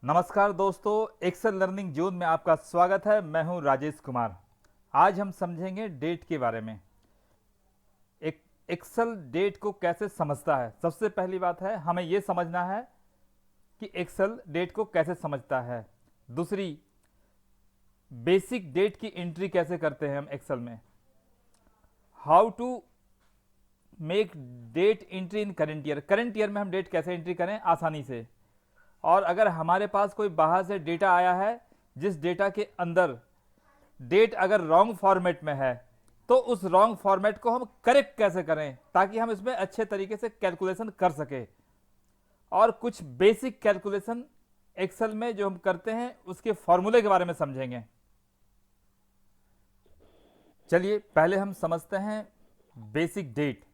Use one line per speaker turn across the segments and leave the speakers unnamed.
नमस्कार दोस्तों, Excel learning zone में आपका स्वागत है। मैं हूं राजेश कुमार। आज हम समझेंगे डेट के बारे में। एक एक्सेल डेट को कैसे समझता है। सबसे पहली बात है हमें यह समझना है कि एक्सेल डेट को कैसे समझता है। दूसरी, बेसिक डेट की एंट्री कैसे करते हैं हम एक्सेल में। How to make date entry in current year. Current year में हम डेट कैसे एंट्री करें आसानी से। और अगर हमारे पास कोई बाहर से डेटा आया है जिस डेटा के अंदर डेट अगर रॉन्ग फॉर्मेट में है तो उस रॉन्ग फॉर्मेट को हम करेक्ट कैसे करें ताकि हम इसमें अच्छे तरीके से कैलकुलेशन कर सके। और कुछ बेसिक कैलकुलेशन एक्सेल में जो हम करते हैं उसके फॉर्मूले के बारे में समझेंगे। चलिए पहले हम समझते हैं बेसिक डेट।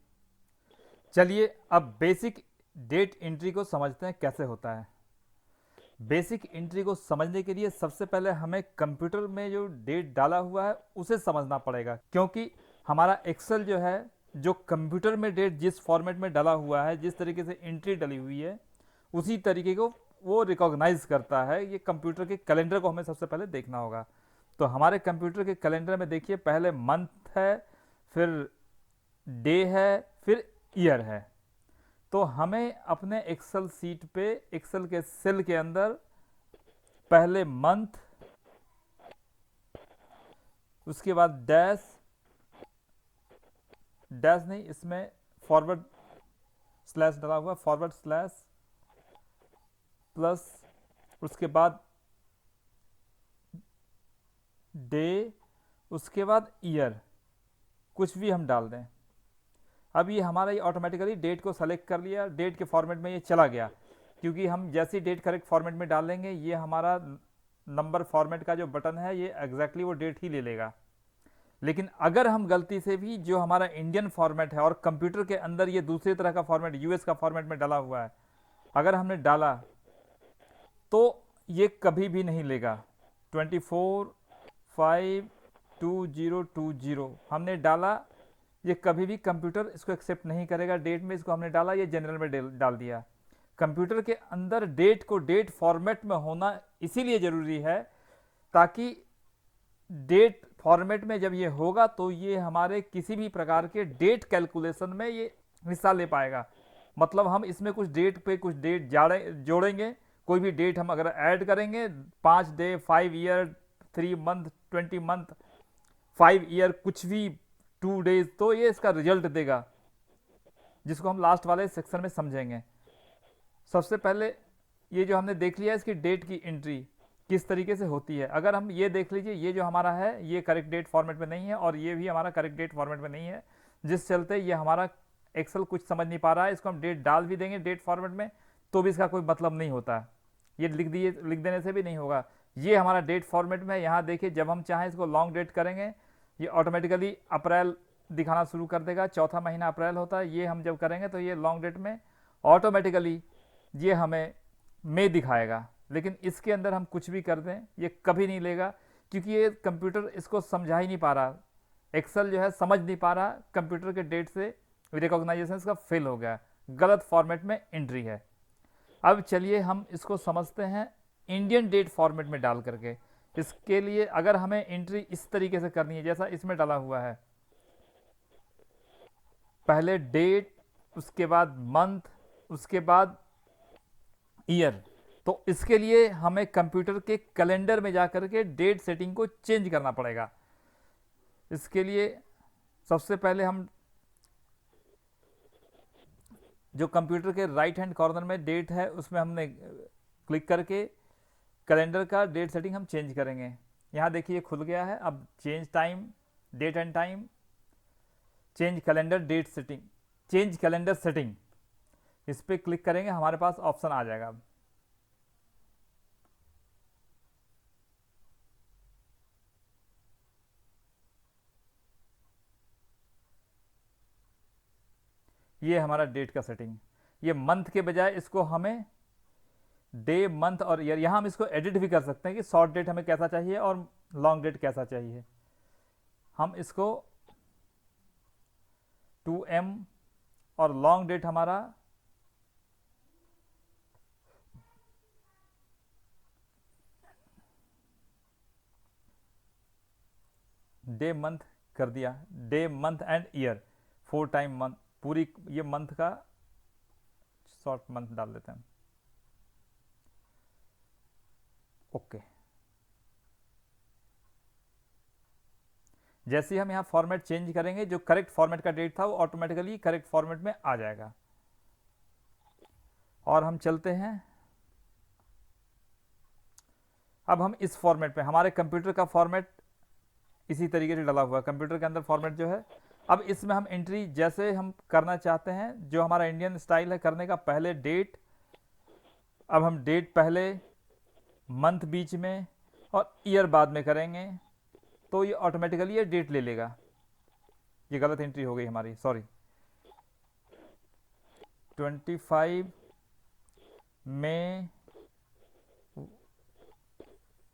चलिए अब बेसिक डेट एंट्री को समझते हैं कैसे होता है। बेसिक एंट्री को समझने के लिए सबसे पहले हमें कंप्यूटर में जो डेट डाला हुआ है उसे समझना पड़ेगा, क्योंकि हमारा एक्सेल जो है, जो कंप्यूटर में डेट जिस फॉर्मेट में डाला हुआ है, जिस तरीके से एंट्री डली हुई है उसी तरीके को वो रिकॉग्नाइज करता है। ये कंप्यूटर के कैलेंडर को हमें सबसे पहले देखना होगा। तो हमारे कंप्यूटर के कैलेंडर में देखिए, पहले मंथ है, फिर डे है, फिर ईयर है। तो हमें अपने एक्सेल सीट पे, एक्सेल के सेल के अंदर पहले मंथ, उसके बाद डैश, डैश नहीं, इसमें फॉरवर्ड स्लैश डाला हुआ, फॉरवर्ड स्लैश प्लस, उसके बाद डे, उसके बाद ईयर, कुछ भी हम डाल दें। अब ये हमारा ये ऑटोमेटिकली डेट को सेलेक्ट कर लिया, डेट के फॉर्मेट में ये चला गया, क्योंकि हम जैसी डेट करेक्ट फॉर्मेट में डाल देंगे ये हमारा नंबर फॉर्मेट का जो बटन है ये एग्जैक्टली वो डेट ही ले लेगा। लेकिन अगर हम गलती से भी जो हमारा इंडियन फॉर्मेट है और कंप्यूटर के अंदर ये दूसरी तरह का फॉर्मेट, यूएस का फॉर्मेट में डाला हुआ है, अगर हमने डाला तो ये कभी भी नहीं लेगा। 24/5/2020 हमने डाला, ये कभी भी कंप्यूटर इसको एक्सेप्ट नहीं करेगा। डेट में इसको हमने डाला, ये जनरल में डाल दिया। कंप्यूटर के अंदर डेट को डेट फॉर्मेट में होना इसीलिए जरूरी है ताकि डेट फॉर्मेट में जब ये होगा तो ये हमारे किसी भी प्रकार के डेट कैलकुलेशन में ये हिस्सा ले पाएगा। मतलब हम इसमें कुछ डेट पे कुछ डेट जोड़ेंगे, कोई भी डेट हम अगर ऐड करेंगे, 5 day, 5 year, 3 month, 20 month, 5 year, कुछ भी 2 डेज, तो ये इसका रिजल्ट देगा, जिसको हम लास्ट वाले सेक्शन में समझेंगे। सबसे पहले ये जो हमने देख लिया इसकी डेट की एंट्री किस तरीके से होती है। अगर हम ये देख लीजिए, ये जो हमारा है ये करेक्ट डेट फॉर्मेट में नहीं है और ये भी हमारा करेक्ट डेट फॉर्मेट में नहीं है, जिस चलते ये हमारा एक्सेल कुछ समझ नहीं पा रहा है। इसको हम डेट डाल भी देंगे डेट फॉर्मेट में तो भी इसका कोई मतलब नहीं होता, ये लिख देने से भी नहीं होगा। ये हमारा डेट फॉर्मेट में है। यहाँ देखिए, जब हम चाहें इसको लॉन्ग डेट करेंगे ये ऑटोमेटिकली अप्रैल दिखाना शुरू कर देगा। चौथा महीना अप्रैल होता है, ये हम जब करेंगे तो ये लॉन्ग डेट में ऑटोमेटिकली ये हमें मई दिखाएगा। लेकिन इसके अंदर हम कुछ भी कर दें ये कभी नहीं लेगा, क्योंकि ये कंप्यूटर इसको समझा ही नहीं पा रहा। एक्सेल जो है समझ नहीं पा रहा, कंप्यूटर के डेट से रिकॉग्नाइजेशन इसका फेल हो गया, गलत फॉर्मेट में एंट्री है। अब चलिए हम इसको समझते हैं इंडियन डेट फॉर्मेट में डाल करके। इसके लिए अगर हमें एंट्री इस तरीके से करनी है जैसा इसमें डाला हुआ है, पहले डेट, उसके बाद मंथ, उसके बाद ईयर, तो इसके लिए हमें कंप्यूटर के कैलेंडर में जाकर के डेट सेटिंग को चेंज करना पड़ेगा। इसके लिए सबसे पहले हम जो कंप्यूटर के राइट हैंड कॉर्नर में डेट है उसमें हमने क्लिक करके कैलेंडर का डेट सेटिंग हम चेंज करेंगे। यहाँ देखिए खुल गया है। अब change time, date and time, change calendar date setting, change calendar setting, इस पर क्लिक करेंगे, हमारे पास ऑप्शन आ जाएगा। ये हमारा डेट का सेटिंग। ये मंथ के बजाय इसको हमें डे, मंथ और ईयर, यहां हम इसको एडिट भी कर सकते हैं कि शॉर्ट डेट हमें कैसा चाहिए और लॉन्ग डेट कैसा चाहिए। हम इसको 2M और लॉन्ग डेट हमारा डे मंथ कर दिया, day month and year, 4 time month, पूरी ये मंथ का शॉर्ट मंथ डाल देते हैं। ओके, जैसे ही हम यहाँ फॉर्मेट चेंज करेंगे, जो करेक्ट फॉर्मेट का डेट था वो ऑटोमेटिकली करेक्ट फॉर्मेट में आ जाएगा। और हम चलते हैं, अब हम इस फॉर्मेट पे, हमारे कंप्यूटर का फॉर्मेट इसी तरीके से डाला हुआ है, कंप्यूटर के अंदर फॉर्मेट जो है। अब इसमें हम एंट्री जैसे हम करना चाहते हैं, जो हमारा इंडियन स्टाइल है करने का, पहले डेट, अब हम डेट पहले, मंथ बीच में और ईयर बाद में करेंगे, तो ये ऑटोमेटिकली ये डेट ले लेगा। ये गलत एंट्री हो गई हमारी, सॉरी। 25 में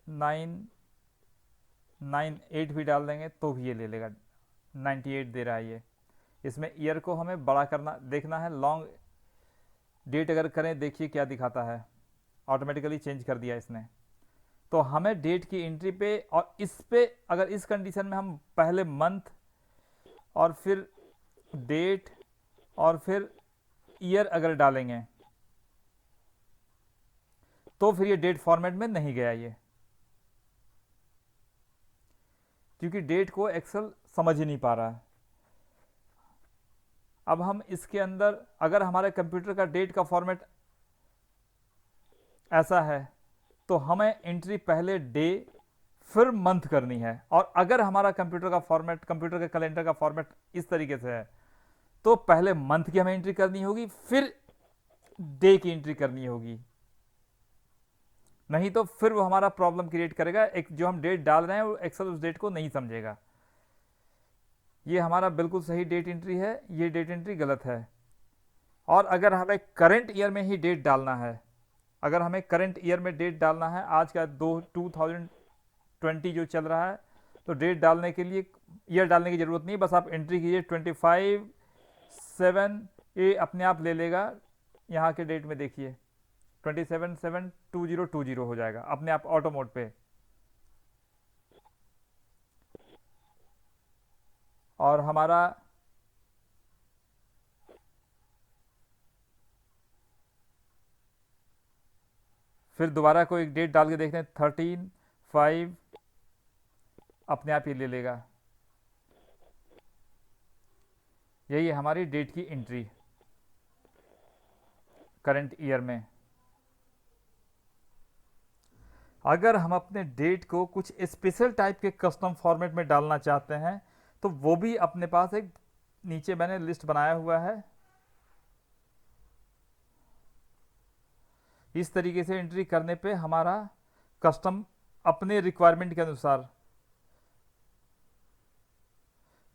998 भी डाल देंगे तो भी ये ले लेगा, 98 दे रहा है ये। इसमें ईयर को हमें बड़ा करना, देखना है, लॉन्ग डेट अगर करें, देखिए क्या दिखाता है, ऑटोमेटिकली चेंज कर दिया इसने। तो हमें डेट की एंट्री पे, और इस पे अगर इस कंडीशन में हम पहले मंथ और फिर डेट और फिर ईयर अगर डालेंगे, तो फिर ये डेट फॉर्मेट में नहीं गया ये, क्योंकि डेट को एक्सेल समझ ही नहीं पा रहा है। अब हम इसके अंदर, अगर हमारे कंप्यूटर का डेट का फॉर्मेट ऐसा है, तो हमें एंट्री पहले डे फिर मंथ करनी है। और अगर हमारा कंप्यूटर का फॉर्मेट, कंप्यूटर के कैलेंडर का फॉर्मेट इस तरीके से है, तो पहले मंथ की हमें एंट्री करनी होगी, फिर डे की एंट्री करनी होगी, नहीं तो फिर वो हमारा प्रॉब्लम क्रिएट करेगा। एक जो हम डेट डाल रहे हैं वो एक्सेल उस डेट को नहीं समझेगा। ये हमारा बिल्कुल सही डेट एंट्री है, ये डेट एंट्री गलत है। और अगर हमें करंट ईयर में ही डेट डालना है, अगर हमें करंट ईयर में डेट डालना है, आज का 2020 जो चल रहा है, तो डेट डालने के लिए ईयर डालने की जरूरत नहीं, बस आप एंट्री कीजिए 25/7, ये अपने आप ले लेगा। यहाँ के डेट में देखिए 27/7/2020 हो जाएगा अपने आप ऑटो मोड पे। और हमारा फिर दोबारा कोई एक डेट डाल के देखते हैं, 13/5, अपने आप ही ले लेगा। यही है हमारी डेट की एंट्री करंट ईयर में। अगर हम अपने डेट को कुछ स्पेशल टाइप के कस्टम फॉर्मेट में डालना चाहते हैं, तो वो भी अपने पास एक नीचे मैंने लिस्ट बनाया हुआ है। इस तरीके से एंट्री करने पे हमारा कस्टम अपने रिक्वायरमेंट के अनुसार,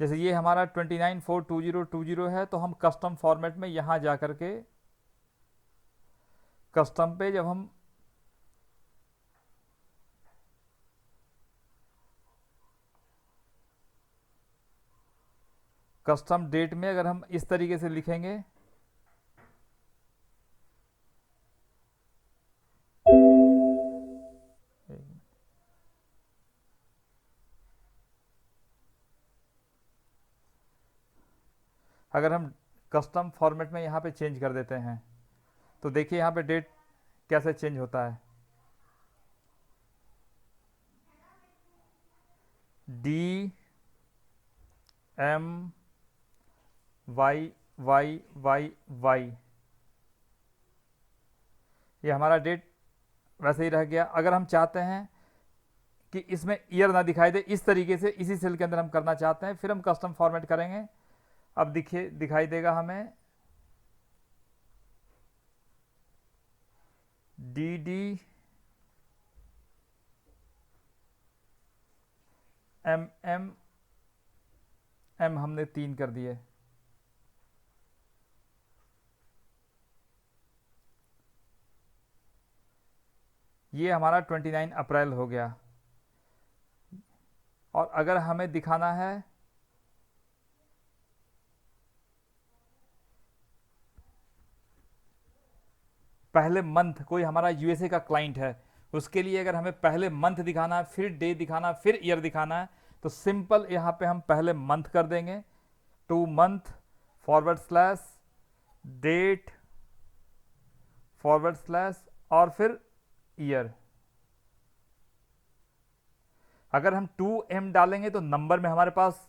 जैसे ये हमारा 29/4/2020 है, तो हम कस्टम फॉर्मेट में यहां जा करके कस्टम पे जब हम कस्टम डेट में अगर हम इस तरीके से लिखेंगे, अगर हम कस्टम फॉर्मेट में यहाँ पे चेंज कर देते हैं, तो देखिए यहाँ पे डेट कैसे चेंज होता है। DMYYYY, ये हमारा डेट वैसे ही रह गया। अगर हम चाहते हैं कि इसमें ईयर ना दिखाई दे, इस तरीके से इसी सेल के अंदर हम करना चाहते हैं, फिर हम कस्टम फॉर्मेट करेंगे। अब देखिए दिखाई देगा हमें DDMMM हमने 3 कर दिए। ये हमारा 29 अप्रैल हो गया। और अगर हमें दिखाना है पहले मंथ, कोई हमारा यूएसए का क्लाइंट है, उसके लिए अगर हमें पहले मंथ दिखाना है, फिर डे दिखाना है, फिर ईयर दिखाना है, तो तो सिंपल यहाँ पे हम पहले मंथ कर देंगे, two month forward slash date forward slash और फिर ईयर। अगर हम 2m डालेंगे तो नंबर में हमारे पास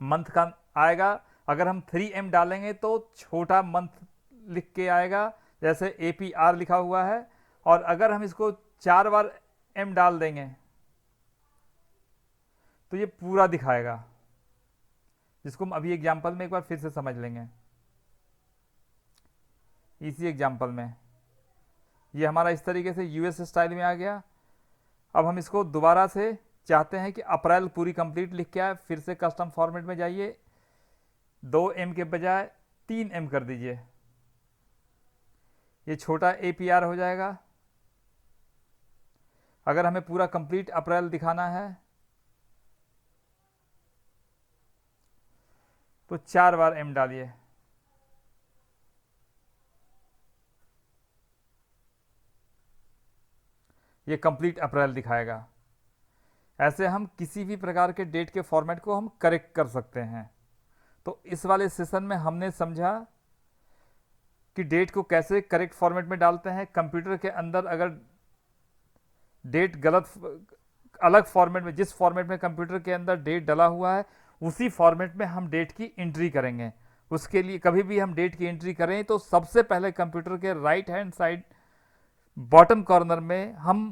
मंथ का आएगा, अगर हम 3m डालेंगे तो छोटा मंथ लिख के आएगा जैसे APR लिखा हुआ है, और अगर हम इसको 4 बार m डाल देंगे तो ये पूरा दिखाएगा, जिसको हम अभी एग्जाम्पल में एक बार फिर से समझ लेंगे। इसी एग्जाम्पल में ये हमारा इस तरीके से यूएस स्टाइल में आ गया। अब हम इसको दोबारा से चाहते हैं कि अप्रैल पूरी कंप्लीट लिख के आए, फिर से कस्टम फॉर्मेट में जाइए, 2m के बजाय 3m कर दीजिए, ये छोटा APR हो जाएगा। अगर हमें पूरा कंप्लीट अप्रैल दिखाना है तो 4 बार m डालिए, ये कंप्लीट अप्रैल दिखाएगा। ऐसे हम किसी भी प्रकार के डेट के फॉर्मेट को हम करेक्ट कर सकते हैं। तो इस वाले सेशन में हमने समझा कि डेट को कैसे करेक्ट फॉर्मेट में डालते हैं। कंप्यूटर के अंदर अगर डेट गलत अलग फॉर्मेट में, जिस फॉर्मेट में कंप्यूटर के अंदर डेट डला हुआ है उसी फॉर्मेट में हम डेट की एंट्री करेंगे। उसके लिए कभी भी हम डेट की एंट्री करें तो सबसे पहले कंप्यूटर के right hand side bottom corner में हम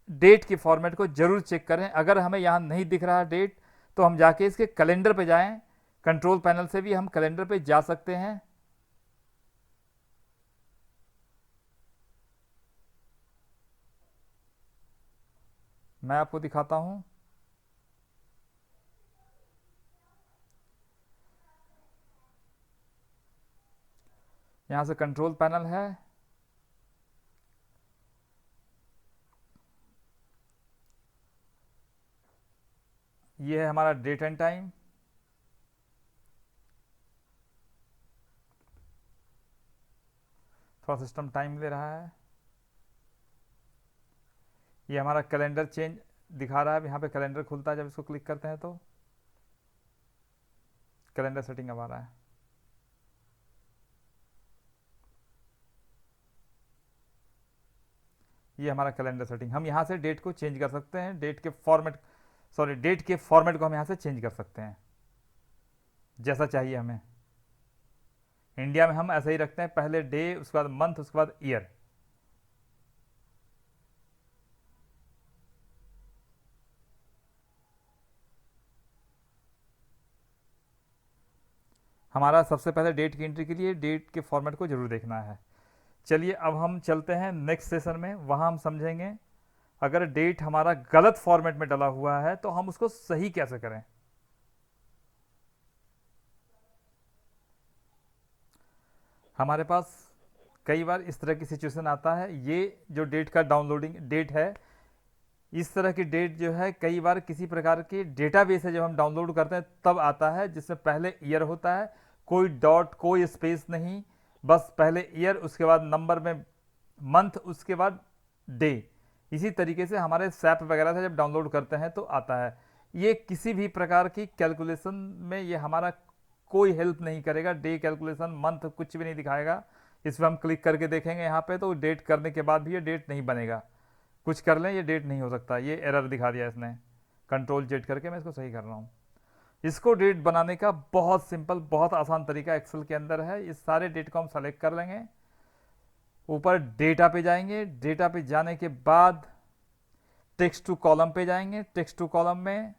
डेट के फॉर्मेट को जरूर चेक करें। अगर हमें यहाँ नहीं दिख रहा डेट तो हम जाके इसके कैलेंडर पे जाएं, कंट्रोल पैनल से भी हम कैलेंडर पे जा सकते हैं। मैं आपको दिखाता हूं, यहां से कंट्रोल पैनल है, ये है हमारा डेट एंड टाइम। थोड़ा सिस्टम टाइम ले रहा है। ये हमारा कैलेंडर चेंज दिखा रहा है, यहाँ पे कैलेंडर खुलता है जब इसको क्लिक करते हैं तो कैलेंडर सेटिंग अब आ रहा है। ये हमारा कैलेंडर सेटिंग, हम यहाँ से डेट को चेंज कर सकते हैं, डेट के फॉर्मेट को हम यहाँ से चेंज कर सकते हैं जैसा चाहिए हमें। इंडिया में हम ऐसा ही रखते हैं, पहले डे, उसके बाद मंथ, उसके बाद ईयर। हमारा सबसे पहले डेट की एंट्री के लिए डेट के फॉर्मेट को जरूर देखना है। चलिए अब हम चलते हैं नेक्स्ट सेशन में, वहां हम समझेंगे अगर डेट हमारा गलत फॉर्मेट में डला हुआ है तो हम उसको सही कैसे करें। हमारे पास कई बार इस तरह की सिचुएशन आता है, ये जो डेट का डाउनलोडिंग डेट है, इस तरह की डेट जो है कई बार किसी प्रकार के डेटाबेस है जब हम डाउनलोड करते हैं तब आता है, जिसमें पहले ईयर होता है, कोई डॉट कोई स्पेस नहीं, बस पहले ईयर, उसके बाद नंबर में मंथ, उसके बाद डे। इसी तरीके से हमारे सैप वगैरह से जब डाउनलोड करते हैं तो आता है। ये किसी भी प्रकार की कैलकुलेशन में ये हमारा कोई हेल्प नहीं करेगा, डे कैलकुलेशन, मंथ कुछ भी नहीं दिखाएगा। इस पर हम क्लिक करके देखेंगे यहाँ पे तो डेट करने के बाद भी ये डेट नहीं बनेगा, कुछ कर लें ये डेट नहीं हो सकता। ये एरर दिखा दिया इसने, कंट्रोल जेड करके मैं इसको सही कर रहा हूँ। इसको डेट बनाने का बहुत सिंपल, बहुत आसान तरीका एक्सेल के अंदर है। इस सारे डेट को हम सेलेक्ट कर लेंगे, ऊपर डेटा पे जाएंगे, डेटा पे जाने के बाद टेक्स्ट टू कॉलम पे जाएंगे, टेक्स्ट टू कॉलम में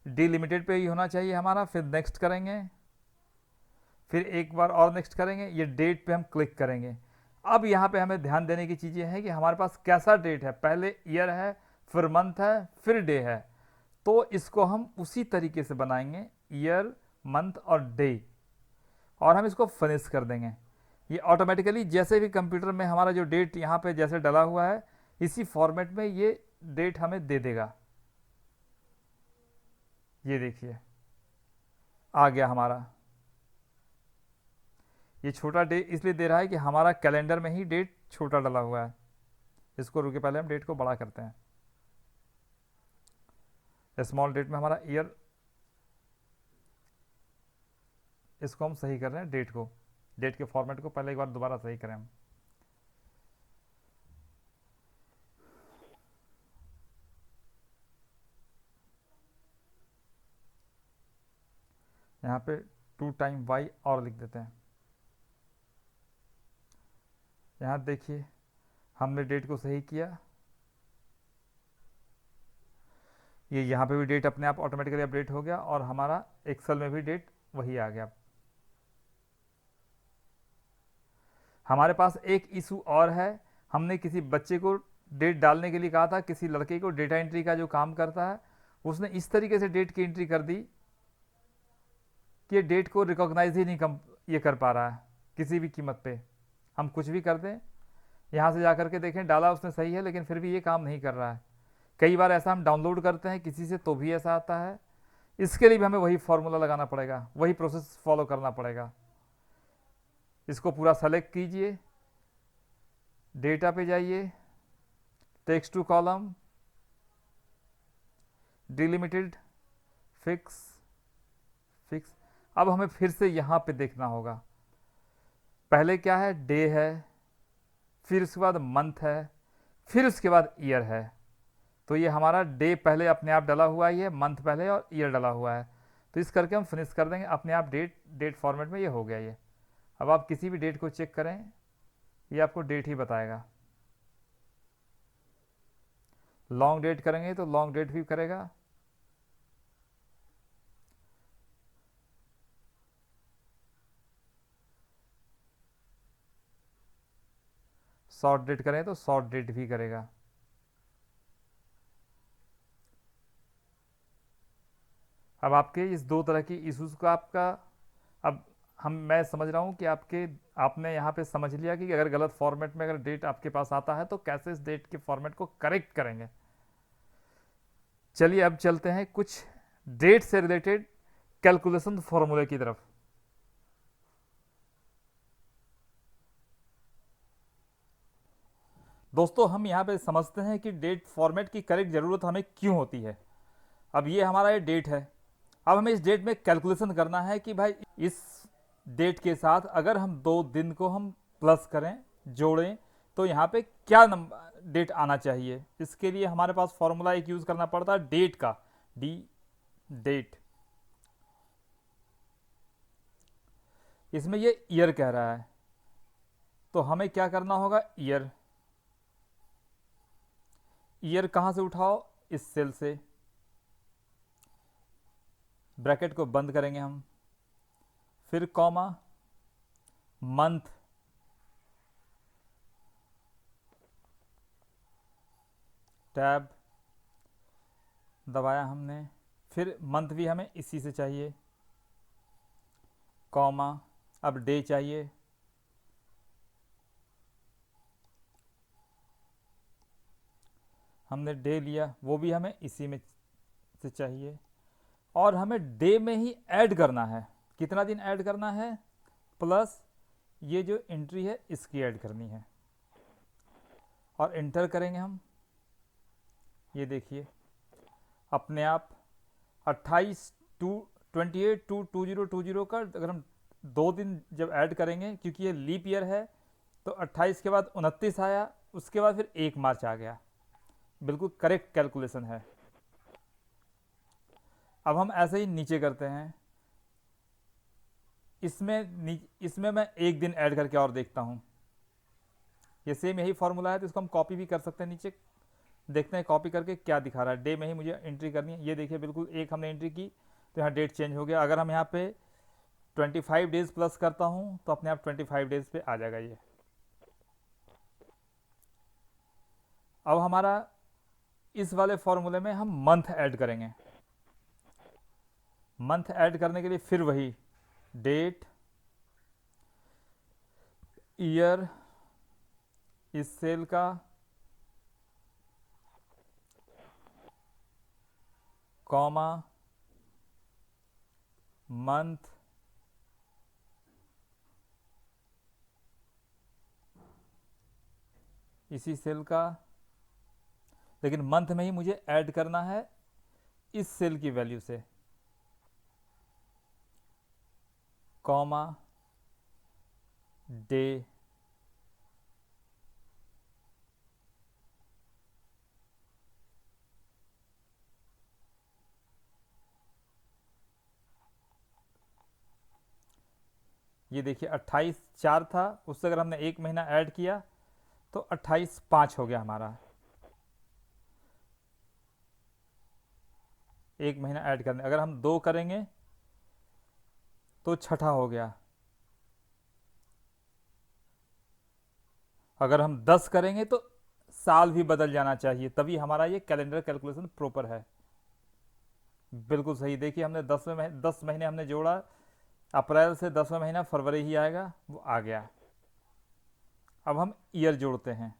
डिलिमिटेड पे ही होना चाहिए हमारा, फिर नेक्स्ट करेंगे, फिर एक बार और नेक्स्ट करेंगे, ये डेट पे हम क्लिक करेंगे। अब यहाँ पे हमें ध्यान देने की चीज़ें हैं कि हमारे पास कैसा डेट है, पहले ईयर है, फिर मंथ है, फिर डे है। तो इसको हम उसी तरीके से बनाएंगे, ईयर, मंथ और डे, और हम इसको फिनिश कर देंगे। ये ऑटोमेटिकली जैसे भी कंप्यूटर में हमारा जो डेट यहाँ पे जैसे डला हुआ है इसी फॉर्मेट में ये डेट हमें दे देगा। ये देखिए आ गया हमारा। ये छोटा डेट इसलिए दे रहा है कि हमारा कैलेंडर में ही डेट छोटा डला हुआ है, इसको रुके पहले हम डेट को बड़ा करते हैं। स्मॉल डेट में हमारा ईयर, इसको हम सही कर रहे हैं, डेट को, डेट के फॉर्मेट को पहले एक बार दोबारा सही करें हम। यहाँ पे 2 टाइम वाई और लिख देते हैं। यहाँ देखिए हमने डेट को सही किया, ये यहाँ पे भी डेट अपने आप ऑटोमेटिकली अपडेट हो गया और हमारा एक्सेल में भी डेट वही आ गया। हमारे पास एक इशू और है, हमने किसी बच्चे को डेट डालने के लिए कहा था, किसी लड़के को डेटा एंट्री का जो काम करता है, उसने इस तरीके से डेट की एंट्री कर दी कि डेट को रिकॉग्नाइज ही नहीं ये कर पा रहा है किसी भी कीमत पे। हम कुछ भी कर दें, यहाँ से जा करके देखें डाला उसने सही है, लेकिन फिर भी ये काम नहीं कर रहा है। कई बार ऐसा हम डाउनलोड करते हैं किसी से तो भी ऐसा आता है। इसके लिए भी हमें वही फॉर्मूला लगाना पड़ेगा, वही प्रोसेस फॉलो करना पड़ेगा। इसको पूरा सेलेक्ट कीजिए, डेटा पे जाइए, text to column, delimited, fix. अब हमें फिर से यहाँ पे देखना होगा, पहले क्या है, डे है, फिर उसके बाद मंथ है, फिर उसके बाद ईयर है। तो ये हमारा डे पहले अपने आप डला हुआ है, मंथ पहले और ईयर डला हुआ है। तो इस करके हम फिनिश कर देंगे अपने आप, डेट फॉर्मेट में ये हो गया ये। अब आप किसी भी डेट को चेक करें, ये आपको डेट ही बताएगा। लॉन्ग डेट करेंगे तो लॉन्ग डेट भी करेगा, शॉर्ट डेट करें तो शॉर्ट डेट भी करेगा। अब आपके इस दो तरह की इश्यूज का आपका, अब मैं समझ रहा हूँ कि आपने यहाँ पे समझ लिया कि अगर गलत फॉर्मेट में अगर डेट आपके पास आता है तो कैसे इस डेट के फॉर्मेट को करेक्ट करेंगे। चलिए अब चलते हैं कुछ डेट से रिलेटेड कैलकुलेशन फॉर्मूले की तरफ। दोस्तों हम यहाँ पे समझते हैं कि डेट फॉर्मेट की करेक्ट ज़रूरत हमें क्यों होती है। अब ये हमारा ये डेट है, अब हमें इस डेट में कैलकुलेशन करना है कि भाई इस डेट के साथ अगर हम 2 दिन को हम प्लस करें, जोड़ें, तो यहाँ पे क्या डेट आना चाहिए। इसके लिए हमारे पास फॉर्मूला एक यूज़ करना पड़ता है डेट का, डेट। इसमें ये ईयर कह रहा है, तो हमें क्या करना होगा, ईयर कहाँ से उठाओ, इस सेल से, ब्रैकेट को बंद करेंगे हम, फिर कॉमा, मंथ, टैब दबाया हमने, फिर मंथ भी हमें इसी से चाहिए, कॉमा, अब डे चाहिए, हमने डे लिया, वो भी हमें इसी में से चाहिए, और हमें डे में ही ऐड करना है। कितना दिन ऐड करना है, प्लस ये जो एंट्री है इसकी ऐड करनी है, और इंटर करेंगे हम। ये देखिए अपने आप 28/2/2020 का अगर हम 2 दिन जब ऐड करेंगे, क्योंकि ये लीप ईयर है, तो 28 के बाद 29 आया, उसके बाद फिर 1 मार्च आ गया। बिल्कुल करेक्ट कैलकुलेशन है। अब हम ऐसे ही नीचे करते हैं, इसमें मैं 1 दिन ऐड करके और देखता हूँ। ये सेम यही फॉर्मूला है, तो इसको हम कॉपी भी कर सकते हैं नीचे, देखते हैं कॉपी करके क्या दिखा रहा है। डे में ही मुझे एंट्री करनी है, ये देखिए बिल्कुल 1 हमने एंट्री की तो यहाँ डेट चेंज हो गया। अगर हम यहाँ पे 25 डेज प्लस करता हूँ तो अपने आप 25 डेज पे आ जाएगा ये। अब हमारा इस वाले फॉर्मूले में हम मंथ ऐड करेंगे। मंथ ऐड करने के लिए फिर वही डेट, ईयर, इस सेल का, कॉमा, मंथ, इसी सेल का, लेकिन मंथ में ही मुझे ऐड करना है इस सेल की वैल्यू से, कॉमा डे ये देखिए 28/4 था, उससे अगर हमने एक महीना ऐड किया तो 28/5 हो गया हमारा, एक महीना ऐड करने। अगर हम 2 करेंगे तो 6ठा हो गया, अगर हम 10 करेंगे तो साल भी बदल जाना चाहिए, तभी हमारा ये कैलेंडर कैलकुलेशन प्रॉपर है। बिल्कुल सही, देखिए हमने 10 महीने हमने जोड़ा, अप्रैल से 10वां महीना फरवरी ही आएगा, वो आ गया। अब हम ईयर जोड़ते हैं,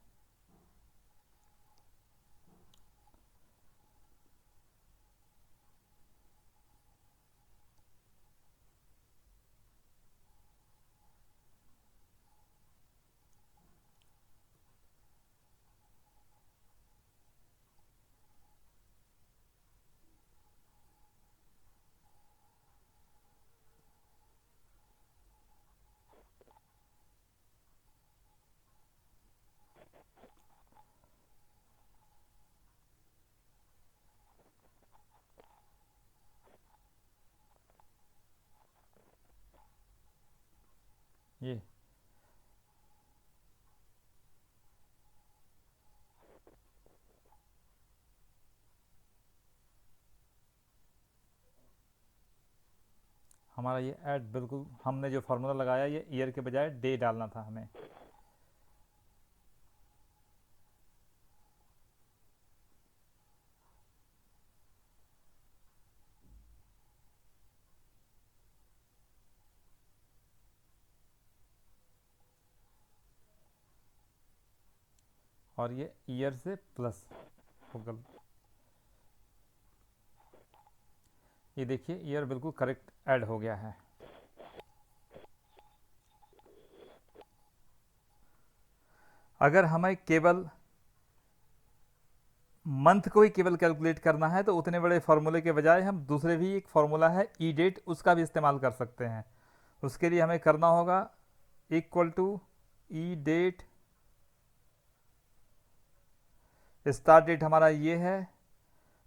ये हमारा ये ऐड बिल्कुल, हमने जो फार्मूला लगाया ये ईयर के बजाय डे डालना था हमें। और ये ईयर से प्लस होगा, ये देखिए ईयर बिल्कुल करेक्ट ऐड हो गया है। अगर हमें केवल मंथ को ही केवल कैलकुलेट करना है तो उतने बड़े फार्मूले के बजाय हम दूसरे भी एक फार्मूला है ई डेट, उसका भी इस्तेमाल कर सकते हैं। उसके लिए हमें करना होगा equal to E date, start date हमारा ये है,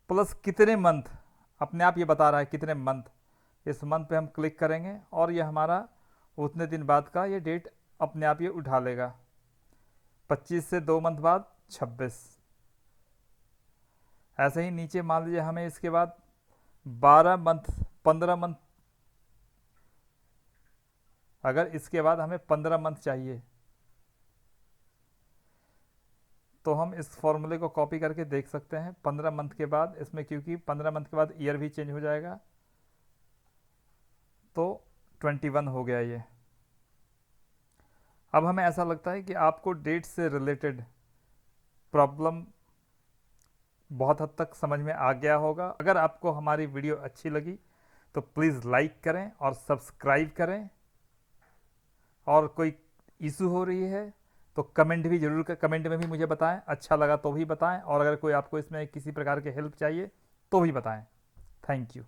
प्लस कितने मंथ, अपने आप ये बता रहा है कितने मंथ, इस मंथ पे हम क्लिक करेंगे और ये हमारा उतने दिन बाद का ये डेट अपने आप ये उठा लेगा। 25 से 2 मंथ बाद 26। ऐसे ही नीचे मान लीजिए हमें इसके बाद 12 मंथ, 15 मंथ, अगर इसके बाद हमें 15 मंथ चाहिए तो हम इस फॉर्मूले को कॉपी करके देख सकते हैं। 15 मंथ के बाद इसमें, क्योंकि 15 मंथ के बाद ईयर भी चेंज हो जाएगा, तो 21 हो गया ये। अब हमें ऐसा लगता है कि आपको डेट से रिलेटेड प्रॉब्लम बहुत हद तक समझ में आ गया होगा। अगर आपको हमारी वीडियो अच्छी लगी तो प्लीज़ लाइक करें और सब्सक्राइब करें, और कोई इशू हो रही है तो कमेंट भी जरूर कर, कमेंट में भी मुझे बताएं, अच्छा लगा तो भी बताएं, और अगर कोई आपको इसमें किसी प्रकार की हेल्प चाहिए तो भी बताएं। Thank you.